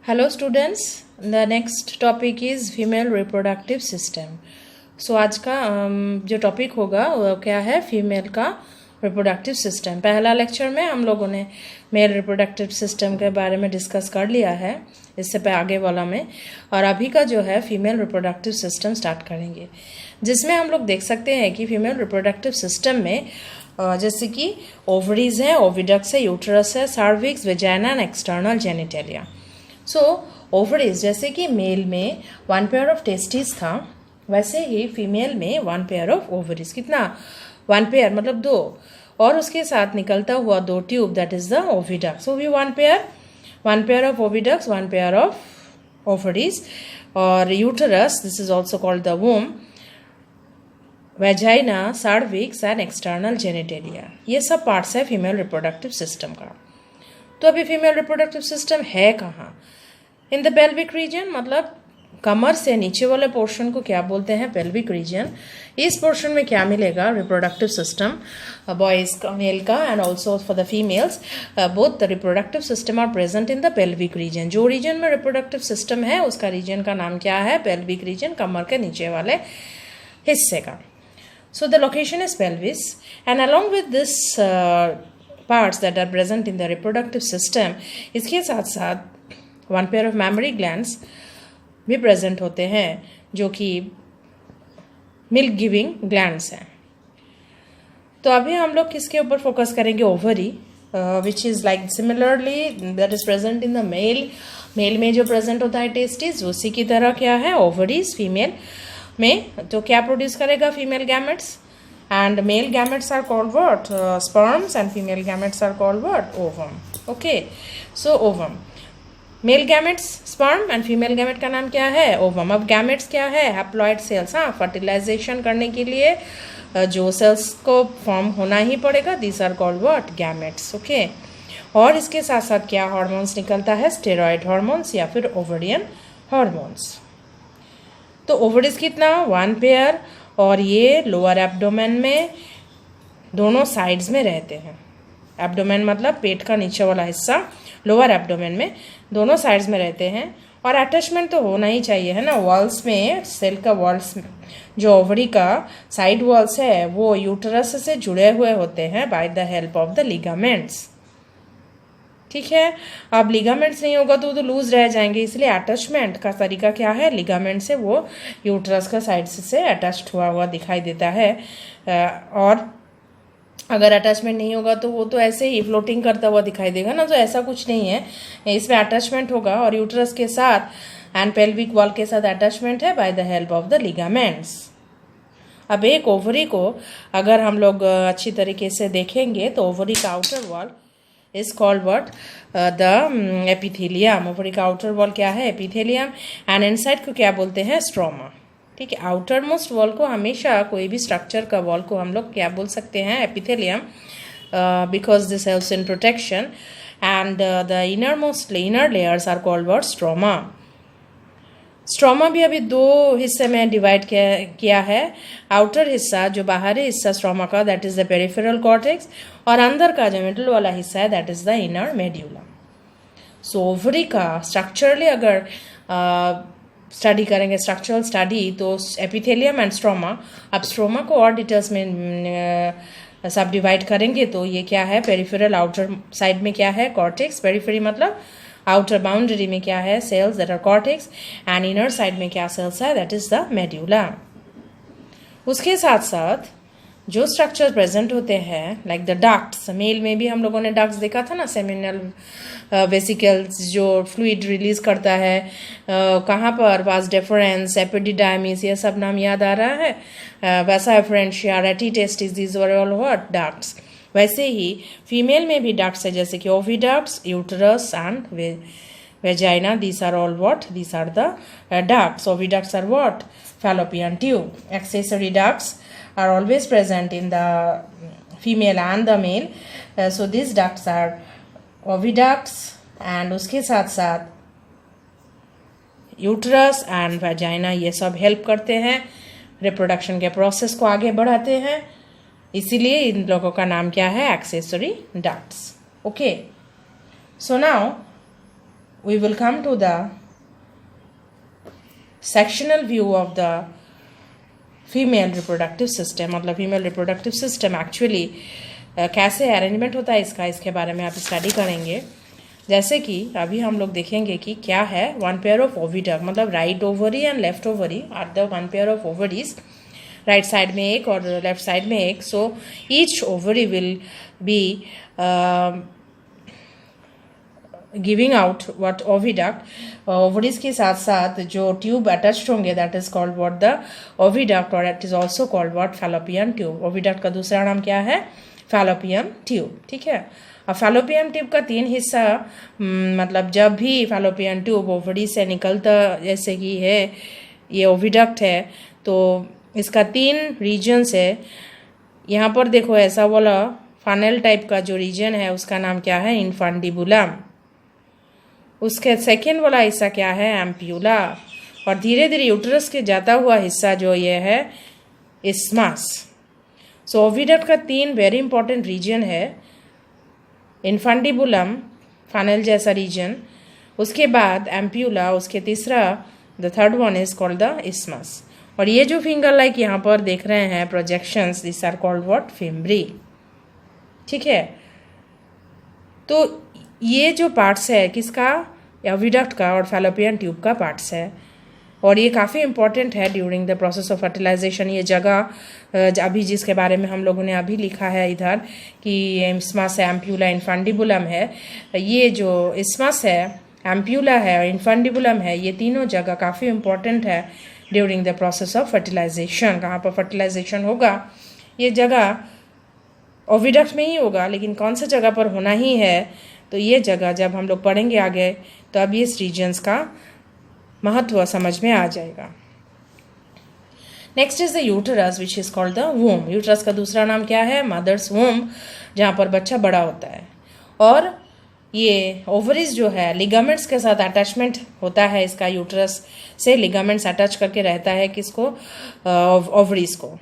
Hello students, the next topic is female reproductive system. So आज का जो topic होगा वो क्या है, फीमेल का रिप्रोडक्टिव सिस्टम। पहला लेक्चर में हम लोगों ने मेल रिप्रोडक्टिव सिस्टम के बारे में डिस्कस कर लिया है, इससे पे आगे वाला में, और अभी का जो है फीमेल रिप्रोडक्टिव सिस्टम स्टार्ट करेंगे, जिसमें हम लोग देख सकते हैं कि फीमेल रिप्रोडक्टिव सिस्टम में जैसे कि ओवरीज है, ओविडक्स है, यूट्रस है, cervix, vagina and external genitalia. So ovaries जैसे कि मेल में 1 पेयर ऑफ टेस्टिस था, वैसे ही फीमेल में 1 पेयर ऑफ ओवरीज। कितना? 1 पेयर मतलब 2, और उसके साथ निकलता हुआ 2 tube, that is the oviduct. So भी 1 pair of oviducts, 1 pair of ovaries. और uterus, this is also called the womb, vagina, cervix and external genitalia, ये सब पार्ट्स है फीमेल रिप्रोडक्टिव सिस्टम का। तो अभी फीमेल रिप्रोडक्टिव सिस्टम है कहाँ? इन द पेल्विक रीजन, मतलब कमर से नीचे वाले पोर्शन को क्या बोलते हैं? Pelvic region. इस पोर्शन में क्या मिलेगा? रिप्रोडक्टिव सिस्टम, बॉयज का, मेल का, and also for the females both the reproductive system are present in the pelvic region. जो रीजन में रिप्रोडक्टिव सिस्टम है उसका रीजन का नाम क्या है? पेल्विक रीजन, कमर के नीचे वाले हिस्से का। So the location is pelvis, and along with this parts that are present in the reproductive system, इसके साथ साथ 1 pair of mammary glands भी present होते हैं, जो कि milk giving glands हैं। तो अभी हम लोग किसके ऊपर फोकस करेंगे? Ovary, which is like similarly that is present in the male। Male में जो प्रेजेंट होता है टेस्टिस, उसी की तरह क्या है? ओवरीज फीमेल में। तो क्या प्रोड्यूस करेगा? Female gametes, and male gametes are called what? Sperms, and female gametes are called what? Ovum. Okay, so ovum, male gametes sperm and female gamete का नाम क्या है? ओवम। अब गैमेट्स क्या है? Haploid cells. हाँ, फर्टिलाइजेशन करने के लिए जो सेल्स को फॉर्म होना ही पड़ेगा, this are called what? Gametes. Okay, और इसके साथ साथ क्या हार्मोन्स निकलता है? स्टेरॉइड हार्मोन्स या फिर ओवरियन हार्मोन्स। तो ओवरीज कितना? 1 पेयर, और ये लोअर एब्डोमेन में दोनों साइड्स में रहते हैं। एब्डोमेन मतलब पेट का नीचे वाला हिस्सा, लोअर एब्डोमेन में दोनों साइड्स में रहते हैं। और अटैचमेंट तो होना ही चाहिए, है ना? वॉल्स में, सेल का वॉल्स में जो ओवरी का साइड वॉल्स है वो यूटरस से जुड़े हुए होते हैं by the help of the ligaments. ठीक है, अब लिगामेंट्स नहीं होगा तो लूज रह जाएंगे, इसलिए अटैचमेंट का तरीका क्या है? लिगामेंट से वो यूट्रस का साइड से अटैच्ड हुआ दिखाई देता है। और अगर अटैचमेंट नहीं होगा तो वो तो ऐसे ही फ्लोटिंग करता हुआ दिखाई देगा ना, तो ऐसा कुछ नहीं है, इसमें अटैचमेंट होगा, और यूट्रस के साथ एंड पेल्विक वॉल के साथ अटैचमेंट है by the help of the ligaments. अब एक ओवरी को अगर हम लोग अच्छी तरीके से देखेंगे तो ओवरी का outer wall is called what? The epithelium। Ovary का आउटर वॉल क्या है? एपिथेलियम, एंड इनसाइड को क्या बोलते हैं? स्ट्रोमा। ठीक है, आउटर मोस्ट वॉल को हमेशा कोई भी स्ट्रक्चर का वॉल को हम लोग क्या बोल सकते हैं? Epithelium, because this helps in protection, and the inner layers are called what? Stroma. Stroma भी अभी 2 हिस्से में डिवाइड किया है। आउटर हिस्सा जो बाहरी हिस्सा स्ट्रोमा का, that is the peripheral cortex, और अंदर का जो मिडल वाला हिस्सा है that is the inner medulla. So ovary का स्ट्रक्चरली अगर स्टडी करेंगे, स्ट्रक्चरल स्टडी, तो एपिथेलियम एंड स्ट्रोमा। अब स्ट्रोमा को और डिटेल्स में सब डिवाइड करेंगे तो ये क्या है? पेरिफेरल, आउटर साइड में क्या है? कॉर्टेक्स। पेरिफेरी मतलब आउटर बाउंड्री में क्या है? Cells, that are cortex, and inner side में क्या सेल्स है? That is the medulla. उसके साथ साथ जो स्ट्रक्चर प्रेजेंट होते हैं लाइक द डक्ट्स, मेल में भी हम लोगों ने डक्ट्स देखा था ना, सेमिनल वेसिकल्स जो फ्लूइड रिलीज करता है, कहाँ पर? वास डेफरेंस, एपिडिडाइमिस, ये सब नाम याद आ रहा है? Vasa efferentia, rete testis, these were all what? Ducts. वैसे ही फीमेल में भी डक्ट्स है, जैसे कि oviducts, uterus and vagina, these are all what? These are the ducts. Oviducts are what? fallopian tube. Accessory ducts are always present in the female and the male. So these ducts are oviducts, and उसके साथ साथ uterus and vagina, ये सब help करते हैं, reproduction के process को आगे बढ़ाते हैं, इसीलिए इन लोगों का नाम क्या है? Accessory ducts. Okay, so now we will come to the sectional view of the female reproductive system. मतलब फीमेल रिप्रोडक्टिव सिस्टम एक्चुअली कैसे अरेंजमेंट होता है इसके बारे में आप स्टडी करेंगे। जैसे कि अभी हम लोग देखेंगे कि क्या है वन पेयर ऑफ ओविडक्ट, मतलब right ovary and left ovary are the one pair of ovaries, right side में एक और लेफ्ट साइड में एक। So each ovary will be giving out what oviduct. Ovaries के साथ साथ जो ट्यूब अटैच्ड होंगे that is called what the oviduct, और it is also called what fallopian tube. Oviduct का दूसरा नाम क्या है? Fallopian tube. ठीक है। अब फैलोपियन ट्यूब का 3 हिस्सा, मतलब जब भी फैलोपियन ट्यूब ओवरी से निकलता, जैसे कि है ये ओविडक्ट है, तो इसका 3 रीजन्स है। यहाँ पर देखो ऐसा वाला फनल टाइप का जो रीजन है उसका नाम क्या है? इन्फंडिबुलम। उसके सेकेंड वाला हिस्सा क्या है? एम्प्यूला। और धीरे धीरे यूट्रस के जाता हुआ हिस्सा जो ये है इस्मस। सो ओविडक्ट का 3 वेरी इंपॉर्टेंट रीजन है, इन्फंडिबुलम फनल जैसा रीजन, उसके बाद एम्प्यूला, उसके तीसरा the third one is called the isthmus. और ये जो फिंगर लाइक यहाँ पर देख रहे हैं projections, this are called what? Fimbriae. ठीक है। तो ये जो पार्ट्स है किसका? ओविडक्ट का और फैलोपियन ट्यूब का पार्ट्स है, और ये काफ़ी इंपॉर्टेंट है during the process of fertilisation. ये जगह अभी जिसके बारे में हम लोगों ने अभी लिखा है इधर कि इस्मस है, एम्प्यूला, इन्फंडिबुलम है, ये जो इस्मस है, एम्प्यूला है और इन्फंडिबुलम है, ये तीनों जगह काफ़ी इंपॉर्टेंट है during the process of fertilisation. कहाँ पर फर्टिलाइजेशन होगा? ये जगह ओविडक्ट में ही होगा, लेकिन कौन सा जगह पर होना ही है तो ये जगह जब हम लोग पढ़ेंगे आगे तो अब इस रीजन्स का महत्व समझ में आ जाएगा। Next is the uterus which is called the वूम। Uterus का दूसरा नाम क्या है? मदर्स वूम, जहाँ पर बच्चा बड़ा होता है। और ये ओवरीज जो है लिगामेंट्स के साथ अटैचमेंट होता है इसका, यूटरस से लिगामेंट्स अटैच करके रहता है किसको? ओवरीज को।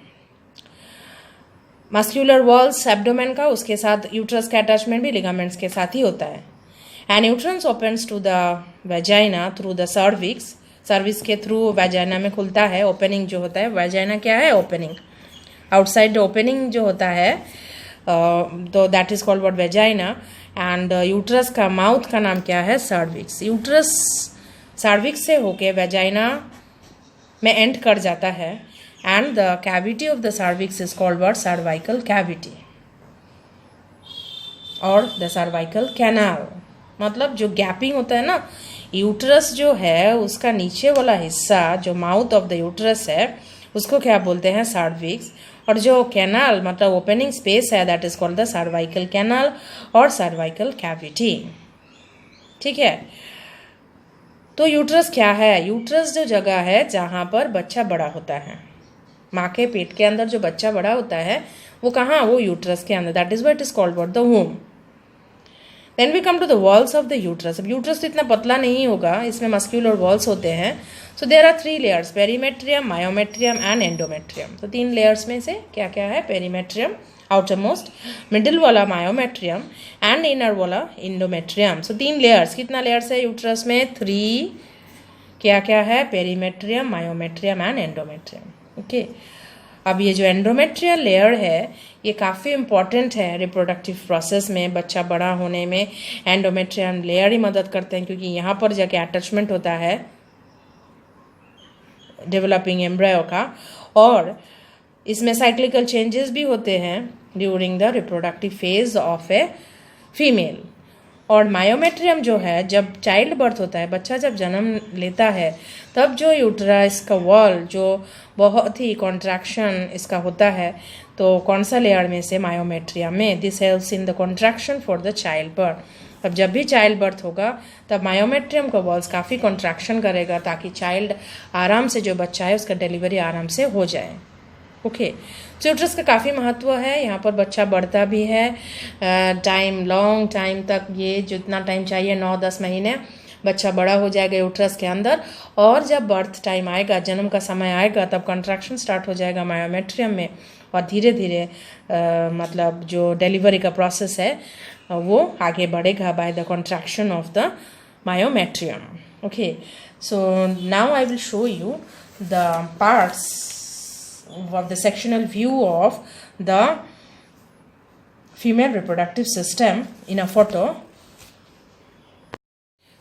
मस्क्यूलर वॉल्स एब्डोमेन का, उसके साथ यूट्रस का अटैचमेंट भी लिगामेंट्स के साथ ही होता है। And uterus opens to the vagina through the cervix, cervix के थ्रू वेजाइना में खुलता है। ओपनिंग जो होता है, वेजाइना क्या है? ओपनिंग, आउटसाइड ओपनिंग जो होता है, तो that is called what? Vagina. And uterus का माउथ का नाम क्या है? सर्विक्स। यूट्रस सर्विक्स से होके वेजाइना में एंड कर जाता है, and the cavity of the cervix is called what? Cervical cavity और the cervical canal। मतलब जो गैपिंग होता है ना, यूट्रस जो है उसका नीचे वाला हिस्सा जो माउथ ऑफ द यूट्रस है उसको क्या बोलते हैं? सर्विक्स। और जो कैनाल मतलब ओपनिंग स्पेस है that is called the cervical canal और सर्वाइकल कैविटी। ठीक है। तो यूट्रस क्या है? यूट्रस जो जगह है जहाँ पर बच्चा बड़ा होता है, माँ के पेट के अंदर जो बच्चा बड़ा होता है वो कहाँ? वो यूट्रस के अंदर, that is what is called what? The womb. Then we come to the walls of the uterus. अब यूट्रस तो इतना पतला नहीं होगा, इसमें मस्क्यूलर वॉल्स होते हैं। So there are 3 layers, perimetrium, myometrium and endometrium. तो 3 लेयर्स में से क्या क्या है? पेरीमेट्रियम आउटर मोस्ट, मिडिल वाला मायोमेट्रियम एंड इनर वाला इंडोमेट्रियम। So 3 layers. कितना लेयर्स है यूट्रस में? 3। क्या क्या है? Perimetrium, myometrium and endometrium. Okay. अब ये जो एंडोमेट्रियल लेयर है ये काफ़ी इंपॉर्टेंट है रिप्रोडक्टिव प्रोसेस में, बच्चा बड़ा होने में एंडोमेट्रियल लेयर ही मदद करते हैं, क्योंकि यहाँ पर जाके अटैचमेंट होता है डेवलपिंग एम्ब्रायो का, और इसमें साइक्लिकल चेंजेस भी होते हैं during the reproductive phase of a female. और मायोमेट्रियम जो है, जब चाइल्ड बर्थ होता है, बच्चा जब जन्म लेता है, तब जो यूट्रस का वॉल जो बहुत ही कॉन्ट्रैक्शन इसका होता है, तो कौन सा लेयर में से? मायोमेट्रियम में। This helps in the contraction for the child birth. अब जब भी चाइल्ड बर्थ होगा तब मायोमेट्रियम का वॉल्स काफ़ी कॉन्ट्रैक्शन करेगा ताकि चाइल्ड आराम से, जो बच्चा है उसका डिलीवरी आराम से हो जाए। ओके। यूट्रस का काफ़ी महत्व है, यहाँ पर बच्चा बढ़ता भी है टाइम, लॉन्ग टाइम तक, ये जितना टाइम चाहिए 9-10 महीने बच्चा बड़ा हो जाएगा यूट्रस के अंदर। और जब बर्थ टाइम आएगा, जन्म का समय आएगा, तब कंट्रैक्शन स्टार्ट हो जाएगा मायोमेट्रियम में, और धीरे धीरे मतलब जो डिलीवरी का प्रोसेस है वो आगे बढ़ेगा by the contraction of the myometrium. Okay, so now I will show you the parts of the sectional view of the female reproductive system in a photo.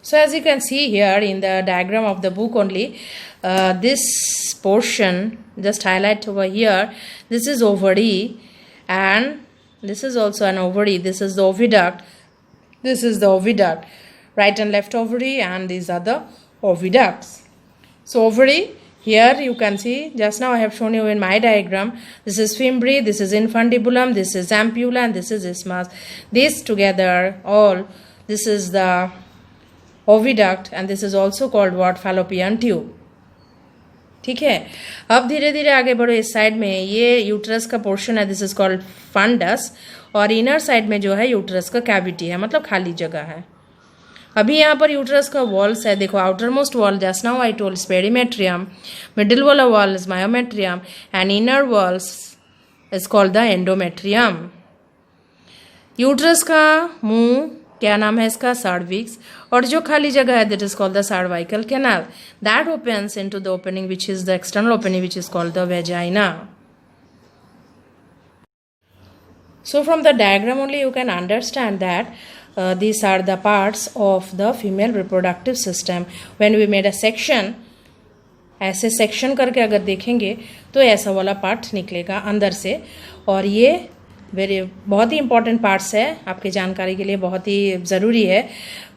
So as you can see here in the diagram of the book only, this portion, just highlight over here, this is ovary and this is also an ovary, this is the oviduct, this is the oviduct, right and left ovary, and these are the oviducts. So ovary, here you can see, just now I have shown you in my diagram, this is fimbriae, this is infundibulum, this is ampulla, and this is isthmus. These together, all, this is the oviduct, and this is also called what? Fallopian tube. ठीक है, अब धीरे धीरे आगे बढ़ो. इस side में ये यूट्रस का पोर्शन है, दिस इज कॉल्ड फंडस, और इनर साइड में जो है यूट्रस का कैविटी है, मतलब खाली जगह है. अभी यहाँ पर यूट्रस का वॉल्स है, देखो outermost wall just now I told perimetrium, middle वाला wall is myometrium, and inner walls is called the endometrium. Uterus का मुंह क्या नाम है इसका? सर्विक्स, और जो खाली जगह है that is called the cervical canal, that opens into the opening which is the external opening which is called the vagina. So from the diagram only you can understand that these are the parts of the female reproductive system. When we made a section, ऐसे section करके अगर देखेंगे तो ऐसा वाला part निकलेगा अंदर से, और ये बहुत ही इंपॉर्टेंट पार्ट्स है आपके जानकारी के लिए, बहुत ही ज़रूरी है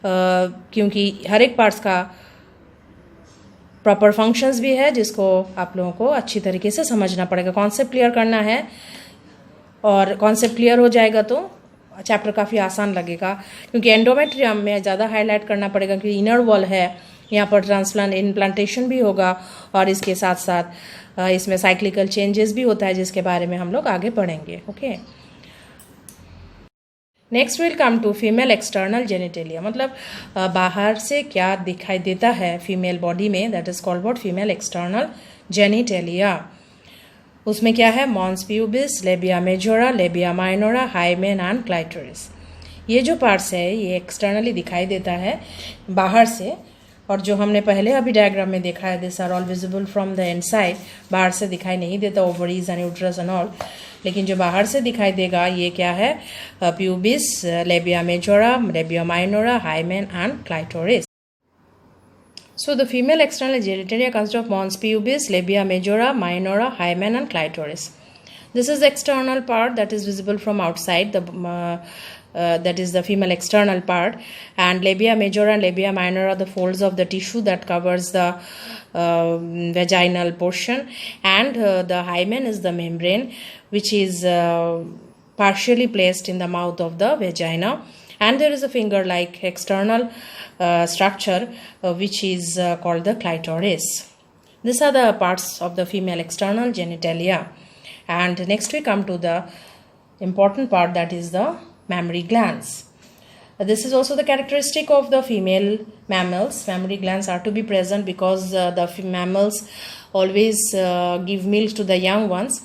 क्योंकि हर एक पार्ट्स का प्रॉपर फंक्शंस भी है जिसको आप लोगों को अच्छी तरीके से समझना पड़ेगा. कॉन्सेप्ट क्लियर करना है, और कॉन्सेप्ट क्लियर हो जाएगा तो चैप्टर काफ़ी आसान लगेगा, क्योंकि एंडोमेट्रियम में ज़्यादा हाईलाइट करना पड़ेगा क्योंकि इनर वॉल है, यहाँ पर ट्रांसप्लांट इम्प्लांटेशन भी होगा, और इसके साथ साथ इसमें साइक्लिकल चेंजेस भी होता है जिसके बारे में हम लोग आगे पढ़ेंगे. Okay, next will come to female external genitalia, मतलब बाहर से क्या दिखाई देता है फीमेल बॉडी में, that is called what? Female external genitalia. उसमें क्या है? Mons pubis, labia majora, labia minora, hymen and clitoris. ये जो पार्ट्स है ये एक्सटर्नली दिखाई देता है बाहर से, और जो हमने पहले अभी डायग्राम में देखा है this are all visible from the inside, बाहर से दिखाई नहीं देता ovaries and uterus and all, लेकिन जो बाहर से दिखाई देगा ये क्या है? Pubis, labia majora, labia minora, hymen and clitoris. So the female external genitalia consists of mons pubis, labia majora, minora, hymen and clitoris. This is the external part that is visible from outside, that is the female external part, and labia majora and labia minora are the folds of the tissue that covers the vaginal portion, and the hymen is the membrane which is partially placed in the mouth of the vagina, and there is a finger-like external structure which is called the clitoris. These are the parts of the female external genitalia. And next we come to the important part, that is the mammary glands. This is also the characteristic of the female mammals. Mammary glands are to be present because the mammals always give milk to the young ones,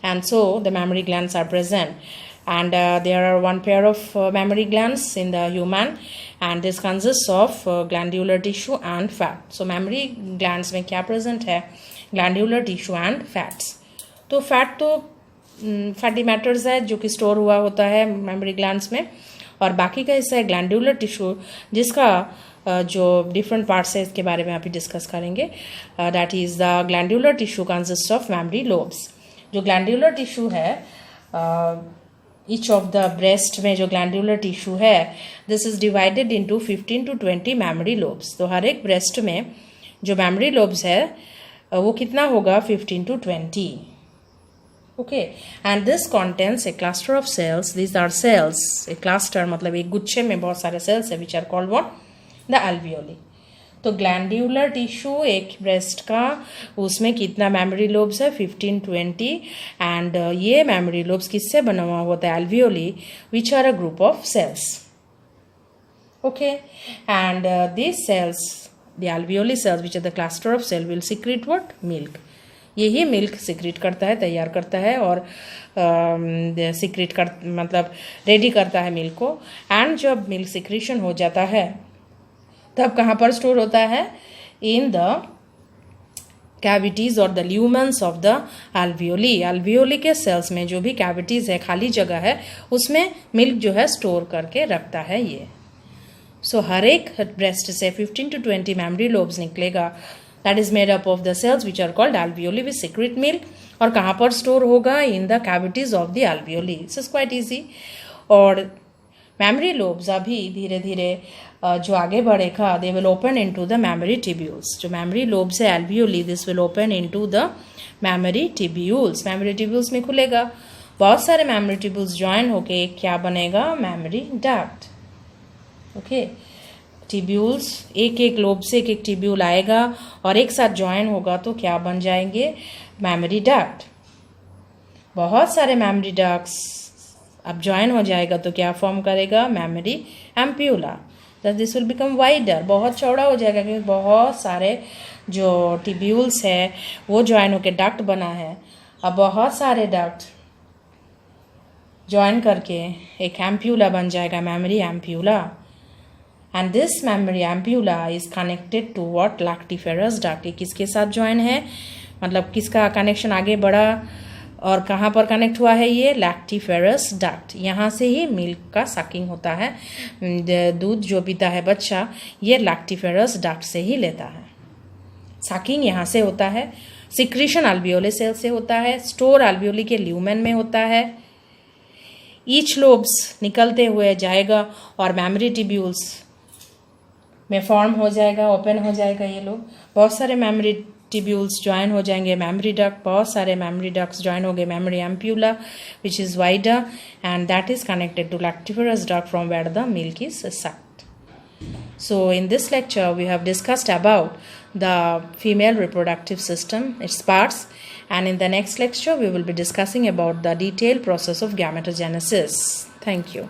and so the mammary glands are present. And there are one pair of mammary glands in the human, and this consists of glandular tissue and fat. So mammary glands में क्या present है? Glandular tissue and fats. तो fat तो fatty matters है जो कि store हुआ होता है mammary glands में, और बाकी का हिस्सा है glandular tissue जिसका जो different parts है इसके बारे में अभी डिस्कस करेंगे. That is the glandular tissue consists of mammary lobes. जो glandular tissue है each of the breast में जो glandular tissue है this is divided into 15 to 20 mammary lobes. तो हर एक breast में जो mammary lobes है वो कितना होगा? 15 to 20. Okay, and this contains a cluster of cells. These are cells. A cluster मतलब एक गुच्छे में बहुत सारे cells है which are called what? The alveoli. तो ग्लैंड्यूलर टिश्यू एक ब्रेस्ट का, उसमें कितना मेमोरी लोब्स है? 15-20. एंड ये मेमोरी लोब्स किससे बना हुआ होता है? Alveoli, which are a group of cells. Okay, and this cells, the alveoli cells which are the cluster of cell will secrete what? Milk. यही मिल्क सीक्रेट करता है, तैयार करता है, और सीक्रेट कर मतलब रेडी करता है मिल्क को. एंड जब मिल्क सीक्रेशन हो जाता है तब कहाँ पर स्टोर होता है? इन द कैविटीज और the lumens of the alveoli. Alveoli के सेल्स में जो भी कैविटीज है, खाली जगह है, उसमें मिल्क जो है स्टोर करके रखता है ये। सो हर एक ब्रेस्ट से 15 to 20 मेमोरी लोब्स निकलेगा, that is made up of the cells which are called alveoli which secrete milk. और कहाँ पर स्टोर होगा? In the cavities of the alveoli. This is quite easy. और मेमोरी लोब्स अभी धीरे धीरे जो आगे बढ़ेगा, they will open into the mammary tubules. जो मेमोरी लोब्स है alveoli, this will open into the mammary tubules. Mammary tubules में खुलेगा, बहुत सारे मेमोरी टिब्यूल्स ज्वाइन होके क्या बनेगा? Memory duct. ओके, टिब्यूल्स एक एक लोब से एक एक टिब्यूल आएगा और एक साथ ज्वाइन होगा तो क्या बन जाएंगे? Memory duct. बहुत सारे मेमोरी डक्ट्स अब ज्वाइन हो जाएगा तो क्या फॉर्म करेगा? Memory ampulla. This will become wider, बहुत चौड़ा हो जाएगा क्योंकि बहुत सारे जो टिब्यूल्स है वो ज्वाइन होकर डक्ट बना है। अब बहुत सारे डक्ट ज्वाइन करके एक एम्प्यूला बन जाएगा, mammary ampulla. And this mammary ampulla is connected to what? Lactiferous duct. ये किसके साथ ज्वाइन है? मतलब किसका कनेक्शन आगे बढ़ा और कहाँ पर कनेक्ट हुआ है? ये लैक्टिफेरस डक्ट। यहाँ से ही मिल्क का सकिंग होता है, दूध जो पीता है बच्चा ये लैक्टिफेरस डक्ट से ही लेता है। सकिंग यहाँ से होता है, सिक्रीशन अल्वियोली सेल से होता है, स्टोर अल्वियोली के ल्यूमेन में होता है। ईच लोब्स निकलते हुए जाएगा और मेमोरी टिब्यूल्स में फॉर्म हो जाएगा, ओपन हो जाएगा ये लोग। बहुत सारे मेमोरी टिब्यूल्स ज्वाइन हो जाएंगे, मेमोरी डक्ट, बहुत सारे मेमोरी डक्ट्स ज्वाइन हो गए, mammary ampulla which is wider and that is connected to lactiferous duct from where the milk is sucked. So in this lecture we have discussed about the female reproductive system, its parts, and in the next lecture we will be discussing about the detailed process of gametogenesis. Thank you.